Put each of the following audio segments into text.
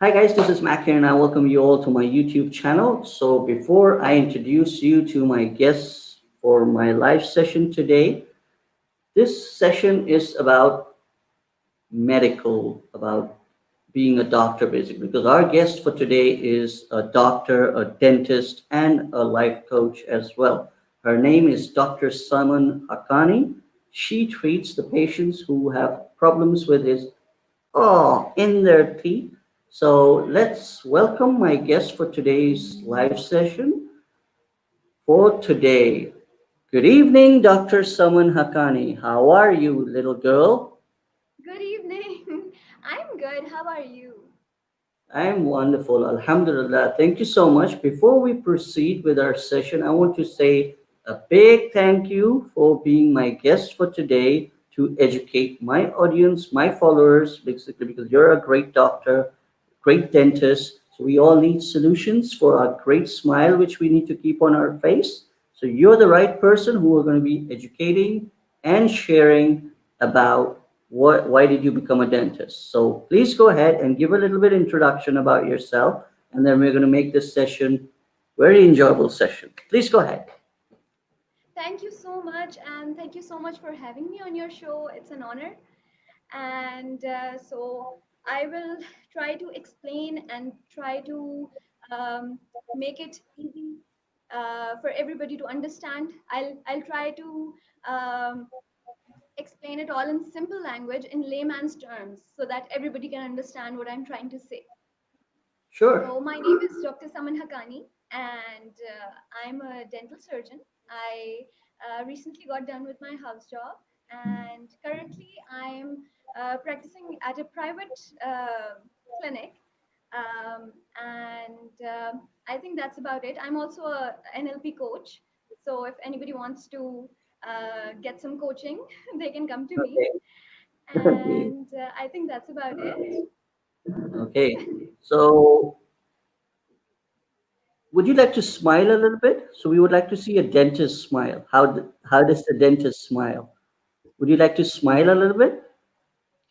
Hi guys, this is Mac here and I welcome you all to my YouTube channel. So before I introduce you to my guests for my live session today, this session is about medical, about being a doctor basically, because our guest for today is a doctor, a dentist, and a life coach as well. Her name is Dr. Saman Haqqani. She treats the patients who have problems with his in their teeth. So let's welcome my guest for today's live session for today. Good evening, Dr. Saman Haqqani. How are you, little girl? Good evening. I'm good. How are you? I'm wonderful. Alhamdulillah. Thank you so much. Before we proceed with our session, I want to say a big thank you for being my guest for today to educate my audience, my followers, basically, because you're a great doctor, great dentist. So we all need solutions for our great smile, which we need to keep on our face. So you're the right person who are going to be educating and sharing about why did you become a dentist. So please go ahead and give a little bit introduction about yourself, and then we're going to make this session very enjoyable session. Please go ahead. Thank you so much, and thank you so much for having me on your show. It's an honor. And so I will try to explain and try to um, make it easy for everybody to understand. I'll try to um, explain it all in simple language in layman's terms so that everybody can understand what I'm trying to say. Sure. So my name is Dr. Saman Haqqani, and I'm a dental surgeon. I recently got done with my house job, and currently I'm practicing at a private clinic. And I think that's about it. I'm also a NLP coach, so if anybody wants to get some coaching, they can come to me. Okay. Okay. And I think that's about it. Okay. So would you like to smile a little bit? So we would like to see a dentist smile. How does the dentist smile? Would you like to smile a little bit?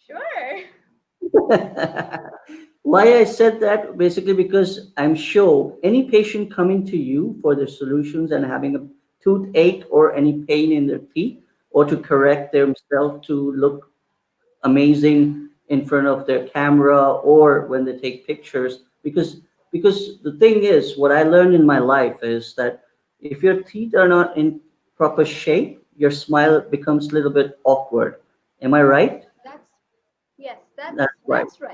Sure. Why I said that basically because I'm sure any patient coming to you for the solutions and having a toothache or any pain in their teeth or to correct themselves to look amazing in front of their camera or when they take pictures because the thing is what I learned in my life is that if your teeth are not in proper shape, your smile becomes a little bit awkward. Am I right? That's yes, that's That's right. that's right.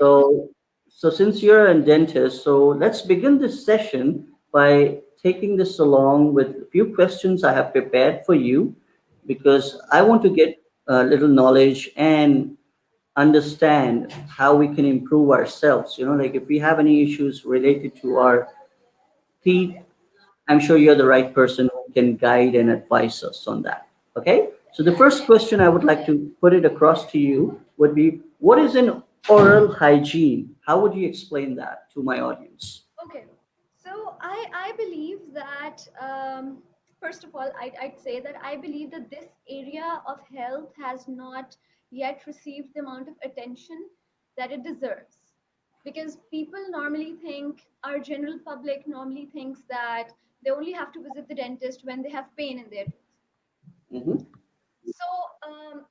So since you're a dentist, so let's begin this session by taking this along with a few questions I have prepared for you because I want to get a little knowledge and understand how we can improve ourselves. Like if we have any issues related to our teeth, I'm sure you're the right person who can guide and advise us on that. Okay? So the first question I would like to put it across to you would be what is an oral hygiene? How would you explain that to my audience? Okay, so I believe that first of all, I'd say that I believe that this area of health has not yet received the amount of attention that it deserves, because people normally think, our general public normally thinks that they only have to visit the dentist when they have pain in their tooth. Hmm. So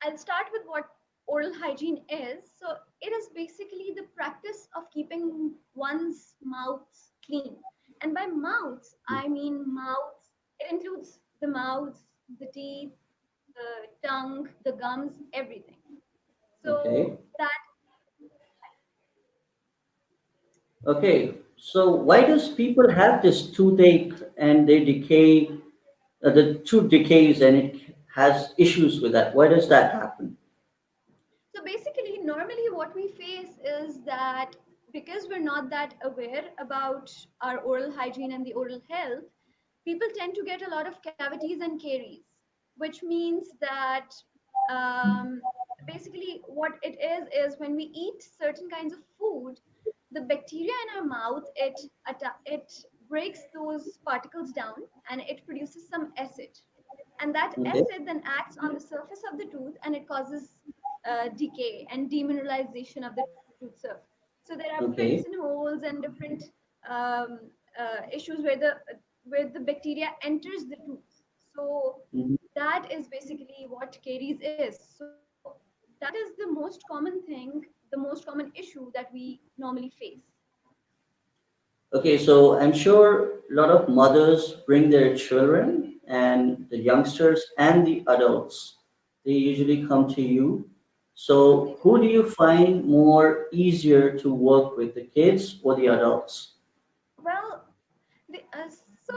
I'll start with what oral hygiene is. So it is basically the practice of keeping one's mouth clean. And by mouths, I mean mouths. It includes the mouths, the teeth, the tongue, the gums, everything. So Okay. that Okay. So why does people have this toothache and they decay, the tooth decays and it has issues with that? Why does that happen? so basically, normally what we face is that because we're not that aware about our oral hygiene and the oral health, people tend to get a lot of cavities and caries, which means that um, basically what it is when we eat certain kinds of food, the bacteria in our mouth it breaks those particles down and it produces some acid, and that Okay. acid then acts on the surface of the tooth and it causes decay and demineralization of the tooth surface. So there are Okay. pits and holes and different um, issues where the bacteria enters the tooth. So Mhm. that is basically what caries is. So that is the most common thing, the most common issue that we normally face. Okay, so I'm sure a lot of mothers bring their children and the youngsters and the adults. They usually come to you. They So do. who do you find more easier to work with, the kids or the adults? Well, so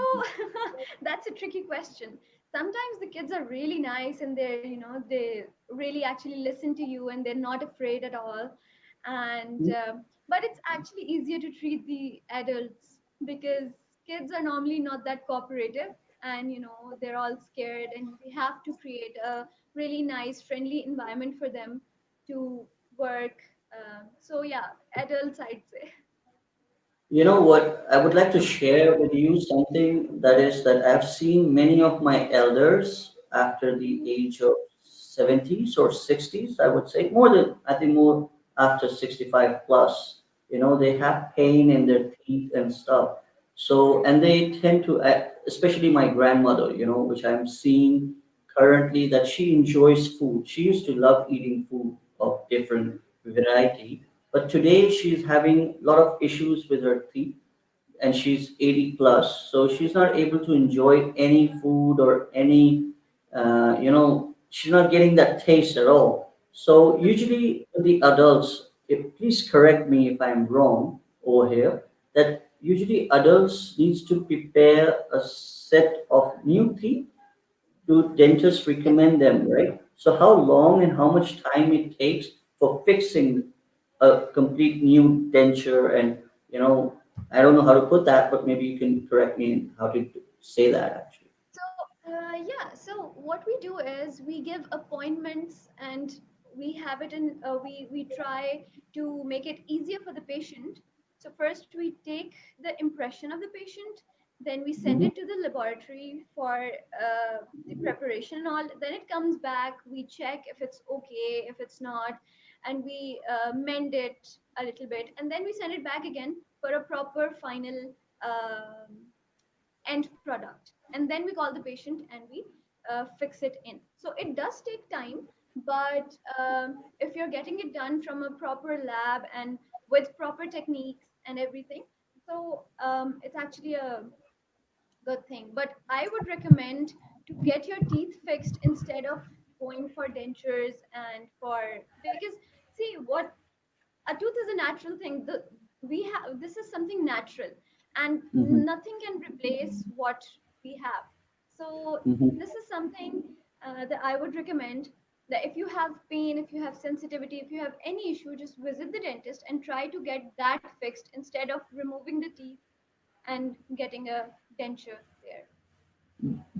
that's a tricky question. Sometimes the kids are really nice and they really actually listen to you and they're not afraid at all. And but it's actually easier to treat the adults because kids are normally not that cooperative, and they're all scared, and we have to create a really nice, friendly environment for them to work. So yeah, adults, I'd say. You know what? I would like to share with you something that is that I've seen many of my elders after the age of 70s or 60s, I would say, more than, I think more after 65 plus. They have pain in their teeth and stuff. So, and they tend to, especially my grandmother, which I'm seeing currently that she enjoys food. She used to love eating food of different variety, but today she's having a lot of issues with her teeth and she's 80 plus, so she's not able to enjoy any food or any, she's not getting that taste at all. So usually the adults, please correct me if I'm wrong over here, that usually adults needs to prepare a set of new teeth. Do dentists recommend them, right? So how long and how much time it takes for fixing a complete new denture and, you know, I don't know how to put that, but maybe you can correct me in how to say that actually. So, yeah, so what we do is we give appointments, and we have it in, we try to make it easier for the patient. So, first we take the impression of the patient, then we send Hmm. it to the laboratory for the preparation and all. Then it comes back, we check if it's okay, if it's not, and we mend it a little bit, and then we send it back again for a proper final. End product, and then we call the patient and we fix it in. So it does take time, but if you're getting it done from a proper lab and with proper techniques and everything, so it's actually a good thing. But I would recommend to get your teeth fixed instead of going for dentures and for, because see what, a tooth is a natural thing. We have, this is something natural, and Hmm. nothing can replace what we have. So Hmm. this is something that I would recommend, that if you have pain, if you have sensitivity, if you have any issue, just visit the dentist and try to get that fixed instead of removing the teeth and getting a denture there.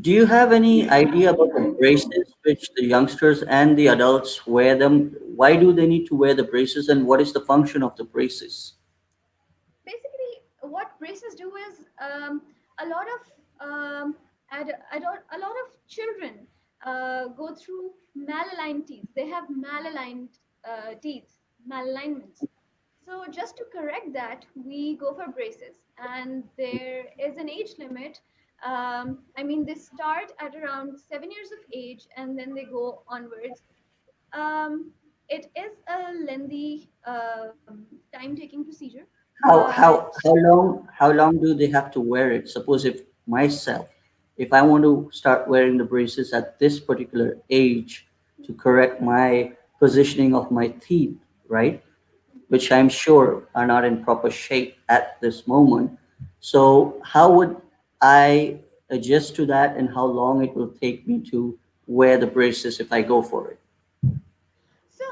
Do you have any idea about the braces which the youngsters and the adults wear them? Why do they need to wear the braces and what is the function of the braces? Basically what braces do is, a lot of a lot of children go through malaligned teeth. They have malaligned teeth, malalignments. So just to correct that, we go for braces, and there is an age limit. I mean, they start at around 7 years of age, and then they go onwards. um, it is a lengthy, time-taking procedure, but How long do they have to wear it? Suppose if myself, if I want to start wearing the braces at this particular age to correct my positioning of my teeth, right? Which I'm sure are not in proper shape at this moment. So how would I adjust to that and how long it will take me to wear the braces if I go for it? so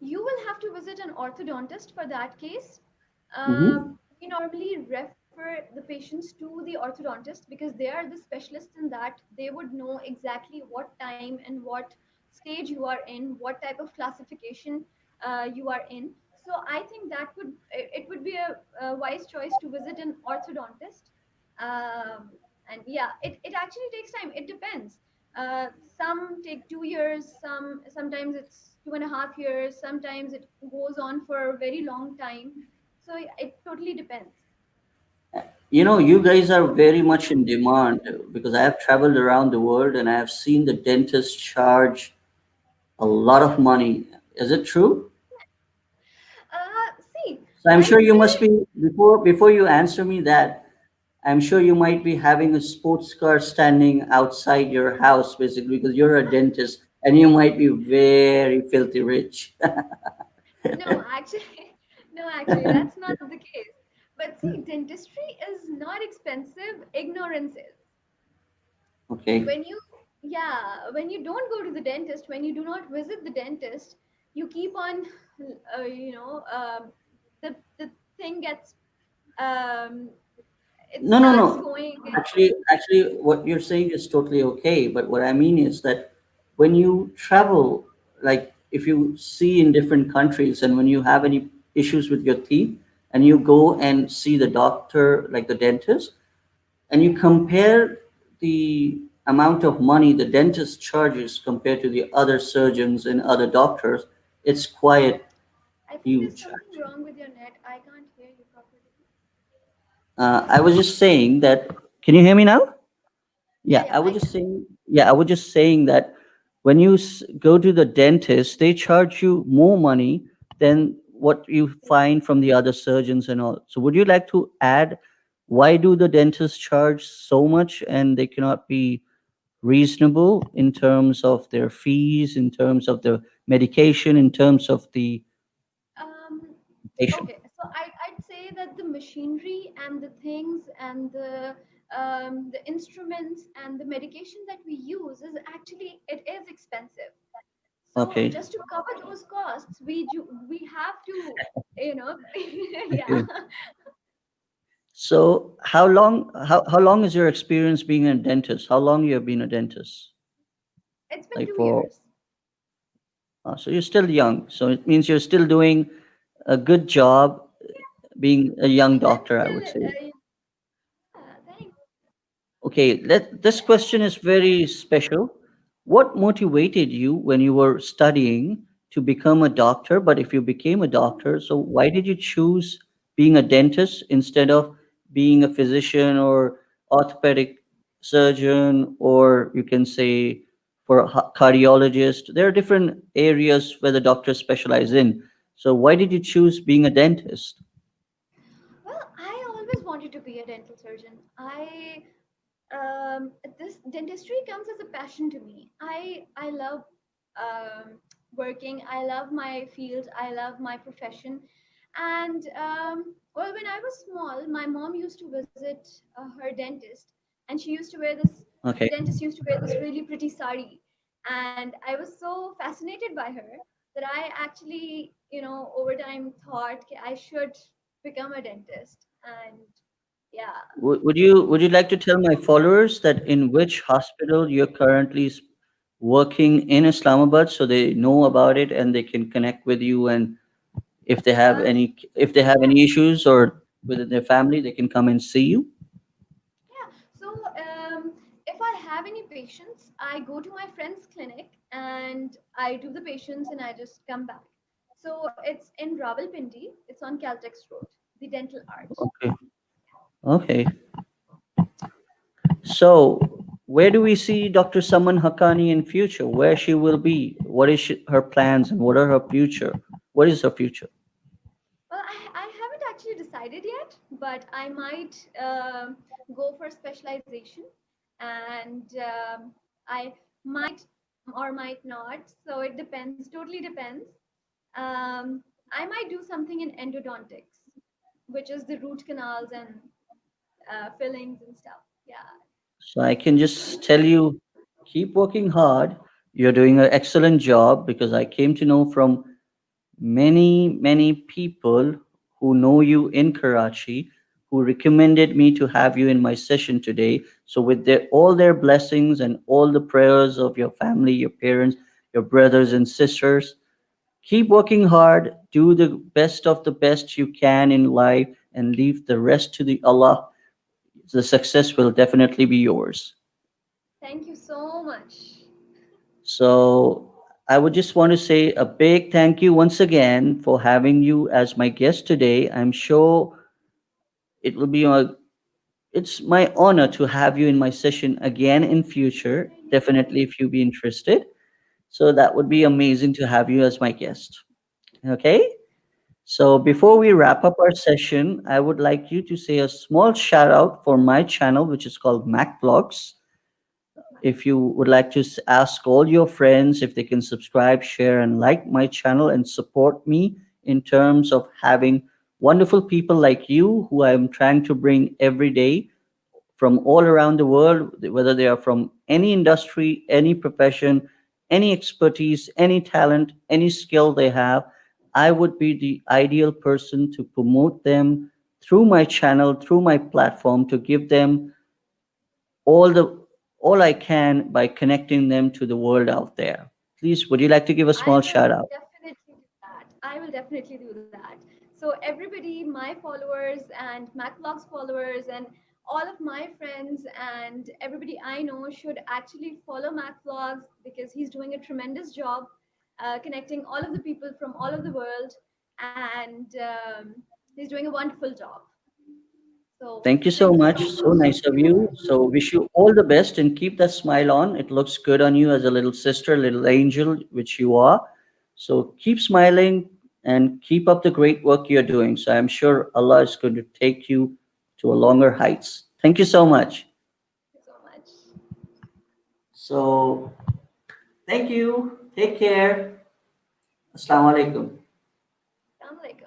you will have to visit an orthodontist for that case. Mm-hmm. We normally refer the patients to the orthodontist because they are the specialists in that. They would know exactly what time and what stage you are in, what type of classification you are in. So I think that it would be a wise choice to visit an orthodontist. And yeah, it actually takes time. It depends. Some take 2 years, sometimes it's 2.5 years, sometimes it goes on for a very long time. So it totally depends. You guys are very much in demand because I have traveled around the world and I have seen the dentists charge a lot of money. Is it true? See, So I'm I'd sure you must say be before you answer me that I'm sure you might be having a sports car standing outside your house basically because you're a dentist and you might be very filthy rich. no, actually, no, actually, that's not the case. But see, dentistry is not expensive. Ignorance is. Okay. When you, yeah, when you don't go to the dentist, when you do not visit the dentist, you keep on, you know, the thing gets, um, it No, no, starts no. going. Actually, what you're saying is totally okay. But what I mean is that when you travel, like if you see in different countries and when you have any issues with your teeth and you go and see the doctor, like the dentist, and you compare the amount of money the dentist charges compared to the other surgeons and other doctors, it's quite I think there's huge. something wrong with your net. I can't hear you properly. I was just saying that. Can you hear me now? Yeah, Yeah, yeah, I I was just can. saying. Yeah, I was just saying that when you go to the dentist, they charge you more money than what you find from the other surgeons and all. So, would you like to add why do the dentists charge so much and they cannot be reasonable in terms of their fees, in terms of the medication, in terms of the Um, patient? okay, so I'd say that the machinery and the things and the instruments and the medication that we use is actually it is expensive. So Okay. just to cover those costs, we have to, you know, yeah. Okay. So, how long is your experience being a dentist? How long you have been a dentist? It's been Like two for years. so you're still young. So it means you're still doing a good job being a young I'm doctor, I still, would say. yeah, thanks. Okay, this question is very special. What motivated you when you were studying to become a doctor? But if you became a doctor, so why did you choose being a dentist instead of being a physician or orthopedic surgeon, or you can say for a cardiologist? There are different areas where the doctors specialize in. So why did you choose being a dentist? Well, I always wanted to be a dental surgeon. This dentistry comes as a passion to me. I love working. I love my field. I love my profession. And well, when I was small, my mom used to visit her dentist, and she used to wear this. The Okay. dentist used to wear this really pretty sari, and I was so fascinated by her that I actually, over time thought, "Okay, I should become a dentist." And yeah. Would you like to tell my followers that in which hospital you're currently working in Islamabad so they know about it and they can connect with you and Uh, if they have any issues or within their family they can come and see you? Yeah. So if I have any patients, I go to my friend's clinic and I do the patients and I just come back. So it's in Rawalpindi. It's on Caltex Road, the Dental Art. Okay. Okay. So where do we see Dr. Saman Haqqani in future? Where she will be? What is her plans and what are her future? What is her future? Well, I haven't actually decided yet, but I might go for specialization and I might or might not. So it depends, totally depends. Um, I might do something in endodontics, which is the root canals and fillings and stuff. Yeah. So I can just tell you, keep working hard. You're doing an excellent job because I came to know from many people who know you in Karachi who recommended me to have you in my session today. So with all their blessings and all the prayers of your family, your parents, your brothers and sisters, keep working hard, do the best of the best you can in life and leave the rest to the Allah. The success will definitely be yours. Thank you so much. So I would just want to say a big thank you once again for having you as my guest today. I'm sure it will be a it's my honor to have you in my session again in future. Definitely, if you be interested. So that would be amazing to have you as my guest. Okay. So before Thank we you wrap so up our much. session, I would like you to say a small shout out for my channel, which is called Mac Vlogs. If you would like to ask all your friends if they can subscribe, share, and like my channel and support me in terms of having wonderful people like you who I'm trying to bring every day from all around the world, whether they are from any industry, any profession, any expertise, any talent, any skill they have, I would be the ideal person to promote them through my channel, through my platform, to give them all the all I can by connecting them to the world out there. Please, would you like to give a I small will shout out? definitely do that. I will definitely do that. So, everybody, my followers and MacVlogs followers, and all of my friends and everybody I know should actually follow MacVlogs because he's doing a tremendous job connecting all of the people from all over the world, and he's doing a wonderful job. So, Thank you so thank you much. so So much. nice of you. So wish you all the best and keep that smile on. It looks good on you as a little sister, little angel, which you are. So keep smiling and keep up the great work you're doing. So I'm sure Allah is going to take you to a longer heights. Thank you so much. Thank you so much. So thank you. Take care. Assalamu alaikum. Assalamu alaikum.